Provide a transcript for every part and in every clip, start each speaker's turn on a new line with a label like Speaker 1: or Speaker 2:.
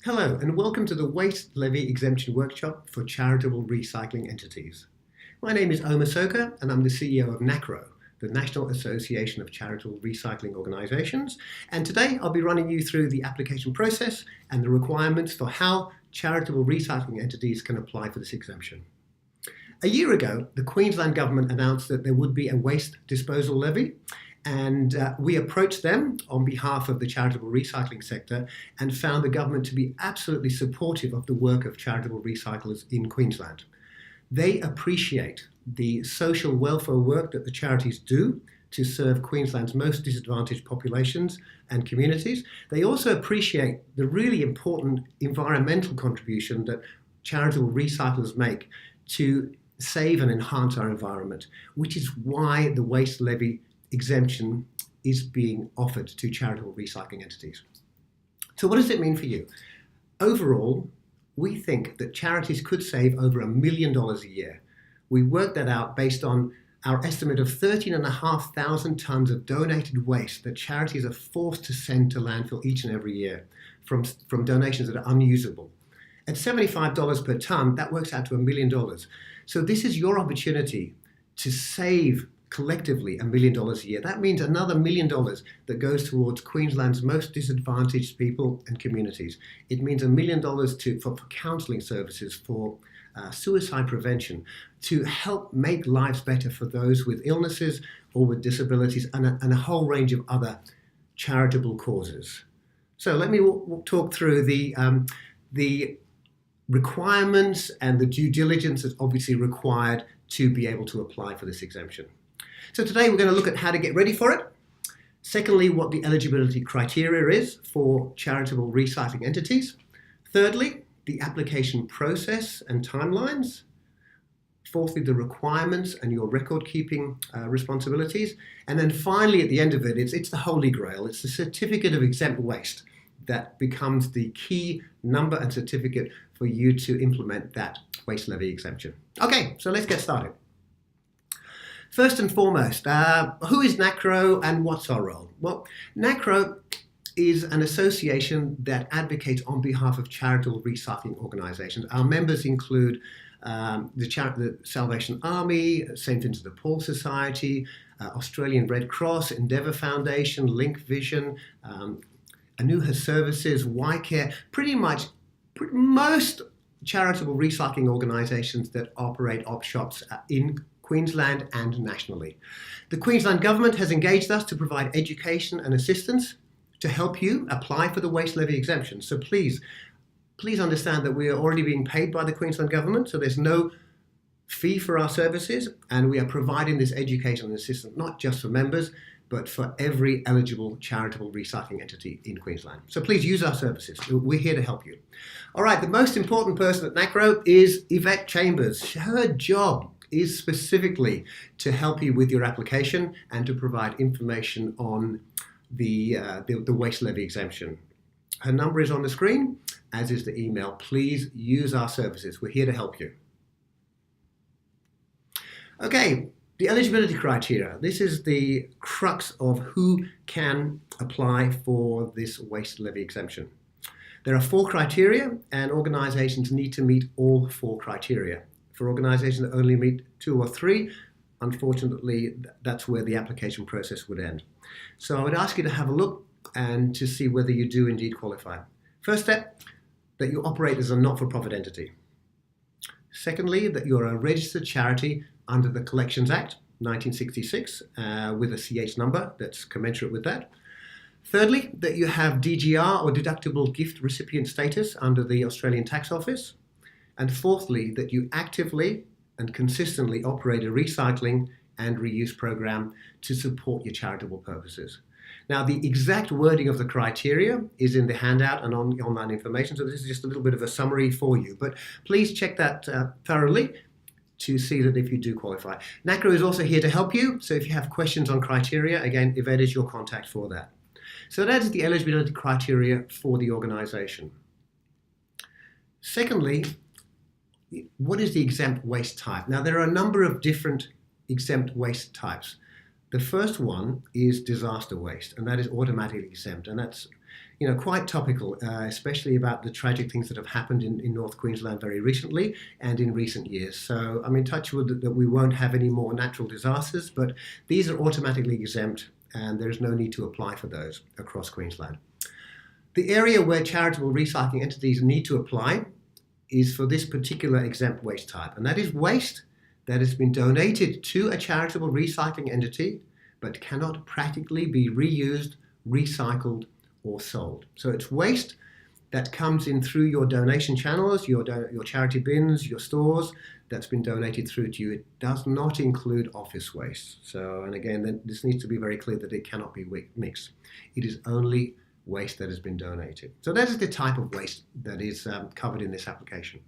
Speaker 1: Hello and welcome to the Waste Levy Exemption Workshop for charitable recycling entities. My name is Omer Soker and I'm the CEO of NACRO, the National Association of Charitable Recycling Organisations, and today I'll be running you through the application process and the requirements for how charitable recycling entities can apply for this exemption. A year ago, the Queensland Government announced that there would be a waste disposal levy, and we approached them on behalf of the charitable recycling sector and found the government to be absolutely supportive of the work of charitable recyclers in Queensland. They appreciate the social welfare work that the charities do to serve Queensland's most disadvantaged populations and communities. They also appreciate the really important environmental contribution that charitable recyclers make to save and enhance our environment, which is why the waste levy exemption is being offered to charitable recycling entities. So what does it mean for you? Overall, we think that charities could save over $1 million a year. We worked that out based on our estimate of 13,500 tonnes of donated waste that charities are forced to send to landfill each and every year from donations that are unusable. At $75 per tonne, that works out to $1 million. So this is your opportunity to save collectively $1 million a year. That means another $1 million that goes towards Queensland's most disadvantaged people and communities. It means $1 million for counselling services, for suicide prevention, to help make lives better for those with illnesses or with disabilities and a whole range of other charitable causes. So let me talk through the requirements and the due diligence that's obviously required to be able to apply for this exemption. So today we're going to look at how to get ready for it. Secondly, what the eligibility criteria is for charitable recycling entities. Thirdly, the application process and timelines. Fourthly, the requirements and your record keeping responsibilities. And then finally, at the end of it, it's the holy grail. It's the certificate of exempt waste that becomes the key number and certificate for you to implement that waste levy exemption. Okay, so let's get started. First and foremost, who is NACRO and what's our role? Well, NACRO is an association that advocates on behalf of charitable recycling organisations. Our members include the Salvation Army, St. Vincent de Paul Society, Australian Red Cross, Endeavour Foundation, Link Vision, Anuha Services, YCare, pretty much most charitable recycling organisations that operate op shops in Queensland and nationally. The Queensland Government has engaged us to provide education and assistance to help you apply for the waste levy exemption. So please understand that we are already being paid by the Queensland Government, so there's no fee for our services, and we are providing this education and assistance not just for members, but for every eligible charitable recycling entity in Queensland. So please use our services. We're here to help you. All right, the most important person at NACRO is Yvette Chambers. Her job is specifically to help you with your application and to provide information on the waste levy exemption. Her number is on the screen, as is the email. Please use our services. We're here to help you. Okay, the eligibility criteria. This is the crux of who can apply for this waste levy exemption. There are 4 criteria, and organisations need to meet all 4 criteria. For organisations that only meet 2 or 3, unfortunately, that's where the application process would end. So I would ask you to have a look and to see whether you do indeed qualify. First step, that you operate as a not-for-profit entity. Secondly, that you're a registered charity under the Collections Act 1966 with a CH number that's commensurate with that. Thirdly, that you have DGR or deductible gift recipient status under the Australian Tax Office. And fourthly, that you actively and consistently operate a recycling and reuse program to support your charitable purposes. Now, the exact wording of the criteria is in the handout and on the online information, so this is just a little bit of a summary for you. But please check that thoroughly to see that if you do qualify. NACRO is also here to help you, so if you have questions on criteria, again, Yvette is your contact for that. So that is the eligibility criteria for the organisation. Secondly, what is the exempt waste type? Now, there are a number of different exempt waste types. The first one is disaster waste, and that is automatically exempt, and that's Quite topical, especially about the tragic things that have happened in North Queensland very recently and in recent years. So I'm in touch with that we won't have any more natural disasters, but these are automatically exempt and there's no need to apply for those across Queensland. The area where charitable recycling entities need to apply is for this particular exempt waste type, and that is waste that has been donated to a charitable recycling entity but cannot practically be reused, recycled, or sold. So it's waste that comes in through your donation channels, your charity bins, your stores, that's been donated through to you. It does not include office waste. So, and again, this needs to be very clear that it cannot be mixed. It is only waste that has been donated. So that is the type of waste that is covered in this application.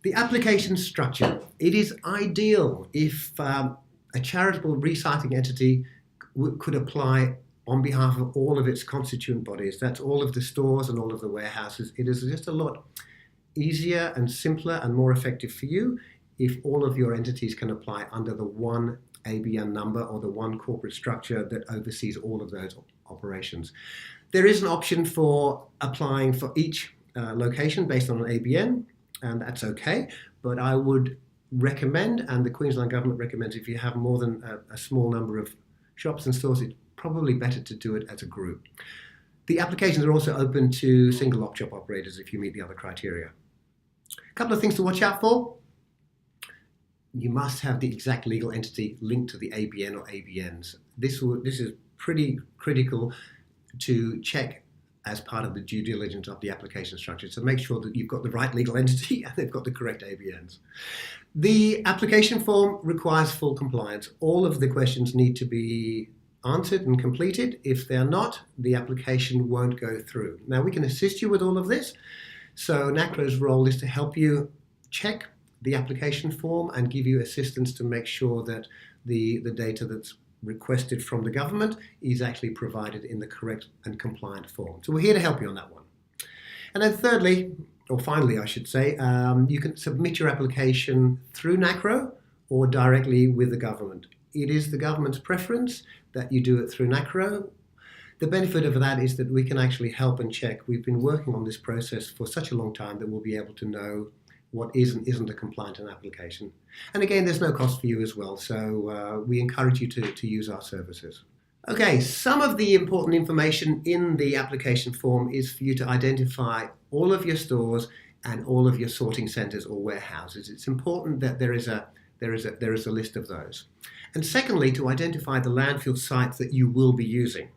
Speaker 1: The application structure. It is ideal if a charitable recycling entity could apply on behalf of all of its constituent bodies. That's all of the stores and all of the warehouses. It is just a lot easier and simpler and more effective for you if all of your entities can apply under the one ABN number or the one corporate structure that oversees all of those operations. There is an option for applying for each location based on an ABN, and that's okay, but I would recommend, and the Queensland Government recommends, if you have more than a small number of shops and stores, it's probably better to do it as a group. The applications are also open to single op shop operators if you meet the other criteria. A couple of things to watch out for. You must have the exact legal entity linked to the ABN or ABNs. This is pretty critical to check as part of the due diligence of the application structure. So make sure that you've got the right legal entity and they've got the correct ABNs. The application form requires full compliance. All of the questions need to be answered and completed. If they're not, the application won't go through. Now, we can assist you with all of this. So NACRO's role is to help you check the application form and give you assistance to make sure that the data that's requested from the government is actually provided in the correct and compliant form. So we're here to help you on that one. And then thirdly, or finally I should say, you can submit your application through NACRO or directly with the government. It is the government's preference that you do it through NACRO. The benefit of that is that we can actually help and check. We've been working on this process for such a long time that we'll be able to know what is and isn't a compliant application. And again, there's no cost for you as well, so we encourage you to use our services. Okay, some of the important information in the application form is for you to identify all of your stores and all of your sorting centres or warehouses. It's important that there is a list of those. And secondly, to identify the landfill sites that you will be using.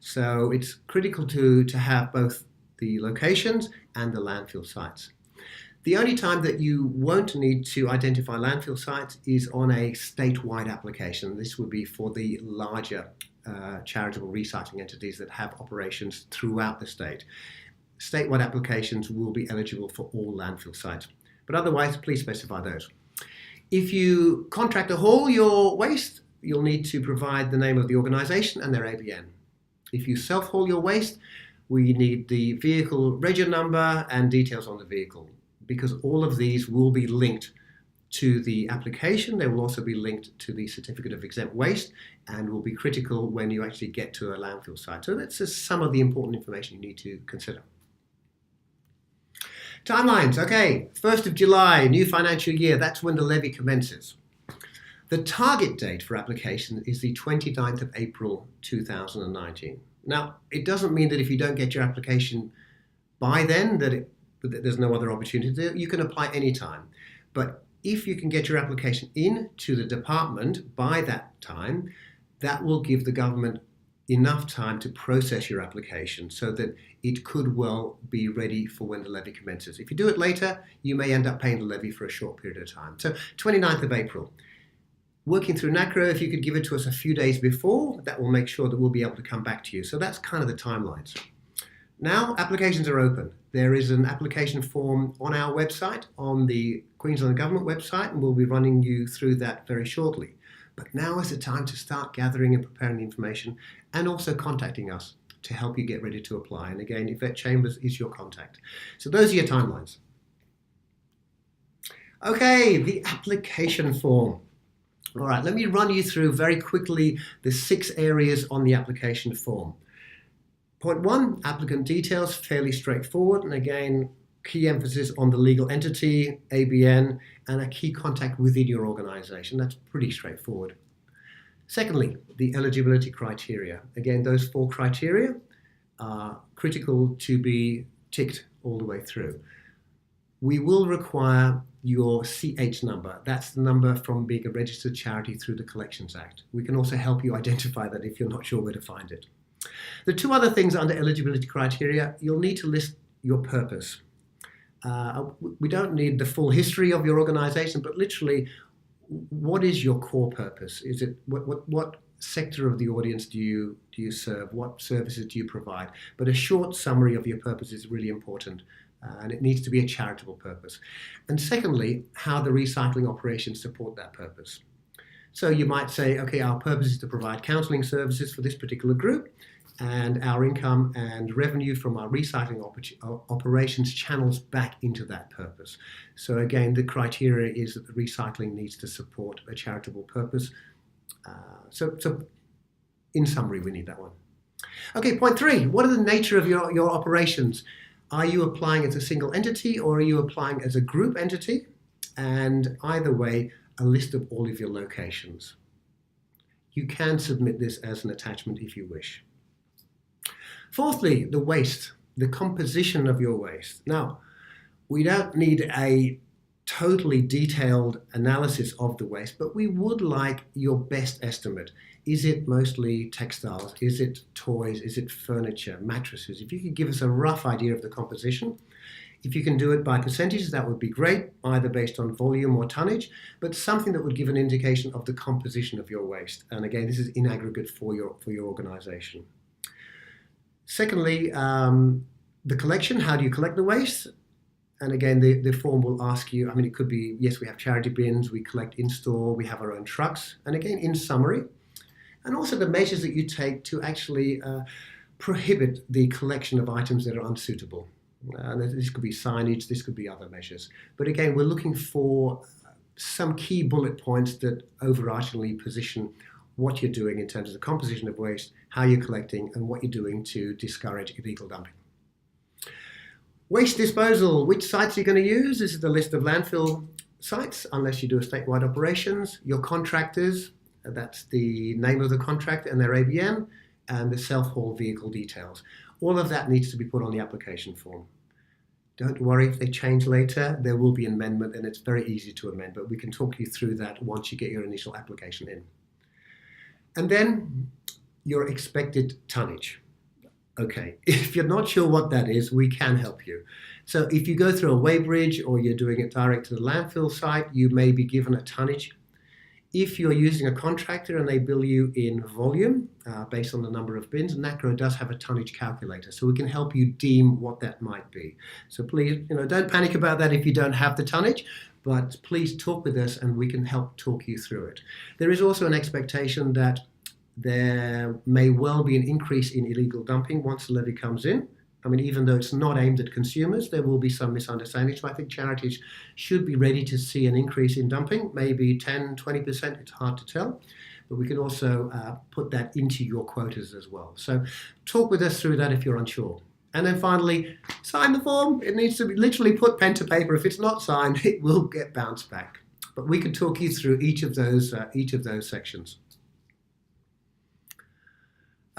Speaker 1: So it's critical to have both the locations and the landfill sites. The only time that you won't need to identify landfill sites is on a statewide application. This would be for the larger charitable recycling entities that have operations throughout the state. Statewide applications will be eligible for all landfill sites, but otherwise, please specify those. If you contract to haul your waste, you'll need to provide the name of the organisation and their ABN. If you self-haul your waste, we need the vehicle reg number and details on the vehicle, because all of these will be linked to the application. They will also be linked to the certificate of exempt waste and will be critical when you actually get to a landfill site. So that's just some of the important information you need to consider. Timelines, okay, 1st of July, new financial year, that's when the levy commences. The target date for application is the 29th of April 2019. Now, it doesn't mean that if you don't get your application by then, that there's no other opportunity. You can apply anytime. But if you can get your application in to the department by that time, that will give the government enough time to process your application so that it could well be ready for when the levy commences. If you do it later, you may end up paying the levy for a short period of time. So 29th of April. Working through NACRO, if you could give it to us a few days before, that will make sure that we'll be able to come back to you. So that's kind of the timelines. Now, applications are open. There is an application form on our website, on the Queensland Government website, and we'll be running you through that very shortly. But now is the time to start gathering and preparing the information and also contacting us to help you get ready to apply. And again, Yvette Chambers is your contact. So those are your timelines. Okay, the application form. All right, let me run you through very quickly the 6 areas on the application form. Point 1, applicant details, fairly straightforward. And again, key emphasis on the legal entity, ABN, and a key contact within your organization. That's pretty straightforward. Secondly, the eligibility criteria. Again, those 4 criteria are critical to be ticked all the way through. We will require your CH number. That's the number from being a registered charity through the Collections Act. We can also help you identify that if you're not sure where to find it. The 2 other things under eligibility criteria, you'll need to list your purpose. We don't need the full history of your organization, but literally, what is your core purpose? Is it what sector of the audience do you serve? What services do you provide? But a short summary of your purpose is really important, and it needs to be a charitable purpose. And secondly, how the recycling operations support that purpose. So you might say, okay, our purpose is to provide counselling services for this particular group, and our income and revenue from our recycling operations channels back into that purpose. So again, the criteria is that the recycling needs to support a charitable purpose. So in summary, we need that one. Okay, point 3, what are the nature of your operations? Are you applying as a single entity or are you applying as a group entity? And either way, a list of all of your locations. You can submit this as an attachment if you wish. Fourthly, the waste, the composition of your waste. Now, we don't need a totally detailed analysis of the waste, but we would like your best estimate. Is it mostly textiles? Is it toys? Is it furniture, mattresses? If you could give us a rough idea of the composition. If you can do it by percentages, that would be great, either based on volume or tonnage, but something that would give an indication of the composition of your waste. And again, this is in aggregate for your organization. Secondly, the collection, how do you collect the waste? And again, the form will ask you, it could be, yes, we have charity bins, we collect in-store, we have our own trucks. And again, in summary, and also the measures that you take to actually prohibit the collection of items that are unsuitable. This could be signage, this could be other measures. But again, we're looking for some key bullet points that overarchingly position what you're doing in terms of the composition of waste, how you're collecting, and what you're doing to discourage illegal dumping. Waste disposal, which sites are you going to use? This is the list of landfill sites, unless you do a statewide operations. Your contractors, that's the name of the contractor and their ABN, and the self-haul vehicle details. All of that needs to be put on the application form. Don't worry if they change later, there will be an amendment and it's very easy to amend, but we can talk you through that once you get your initial application in. And then your expected tonnage. Okay, if you're not sure what that is, we can help you. So if you go through a weighbridge or you're doing it direct to the landfill site, you may be given a tonnage. If you're using a contractor and they bill you in volume based on the number of bins, NACRO does have a tonnage calculator, so we can help you deem what that might be. So please, don't panic about that if you don't have the tonnage, but please talk with us and we can help talk you through it. There is also an expectation that there may well be an increase in illegal dumping once the levy comes in. Even though it's not aimed at consumers, there will be some misunderstanding. So I think charities should be ready to see an increase in dumping, maybe 10, 20%, it's hard to tell. But we can also put that into your quotas as well. So talk with us through that if you're unsure. And then finally, sign the form. It needs to be literally put pen to paper. If it's not signed, it will get bounced back. But we can talk you through each of those sections.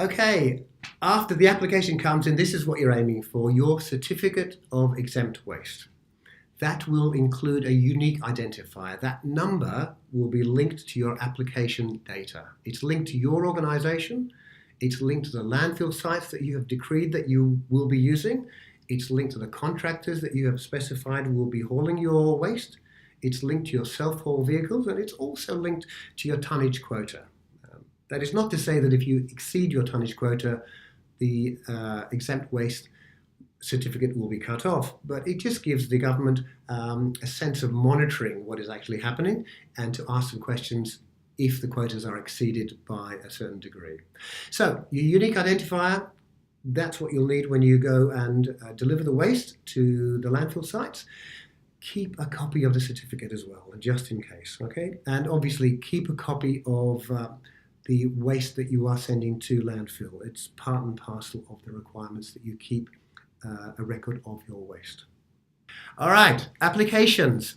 Speaker 1: Okay, after the application comes in, this is what you're aiming for, your certificate of exempt waste. That will include a unique identifier. That number will be linked to your application data. It's linked to your organization. It's linked to the landfill sites that you have decreed that you will be using. It's linked to the contractors that you have specified will be hauling your waste. It's linked to your self-haul vehicles, and it's also linked to your tonnage quota. That is not to say that if you exceed your tonnage quota, the exempt waste certificate will be cut off, but it just gives the government a sense of monitoring what is actually happening and to ask some questions if the quotas are exceeded by a certain degree. So your unique identifier, that's what you'll need when you go and deliver the waste to the landfill sites. keep a copy of the certificate as well, just in case, okay? And obviously keep a copy of the waste that you are sending to landfill. It's part and parcel of the requirements that you keep a record of your waste. All right, applications.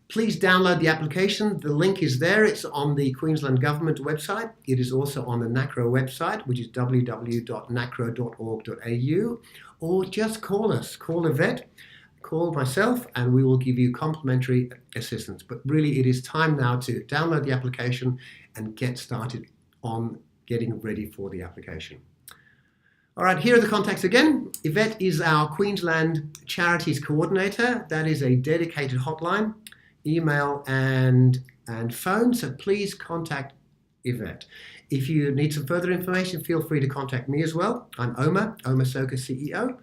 Speaker 1: Please download the application. The link is there. It's on the Queensland Government website. It is also on the NACRO website, which is www.nacro.org.au, or just call us. Call a vet, call myself, and we will give you complimentary assistance. But really, it is time now to download the application and get started on getting ready for the application. All right, here are the contacts again. Yvette is our Queensland Charities Coordinator. That is a dedicated hotline, email and phone, so please contact Yvette. If you need some further information, feel free to contact me as well. I'm Omer Soker, CEO.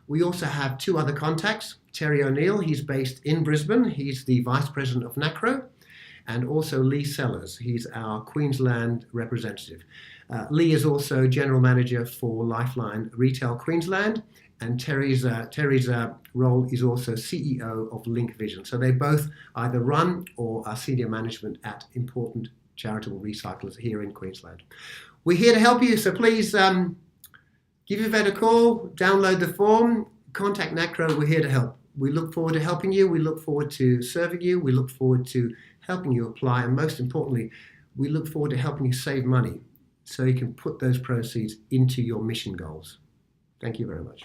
Speaker 1: We also have two other contacts. Terry O'Neill, he's based in Brisbane. He's the Vice President of NACRO. And also Lee Sellers, he's our Queensland representative. Lee is also General Manager for Lifeline Retail Queensland, and Terry's role is also CEO of Link Vision. So they both either run or are senior management at important charitable recyclers here in Queensland. We're here to help you, so please give Yvette a call, download the form, contact NACRO. We're here to help. We look forward to helping you. We look forward to serving you. We look forward to helping you apply. And most importantly, we look forward to helping you save money so you can put those proceeds into your mission goals. Thank you very much.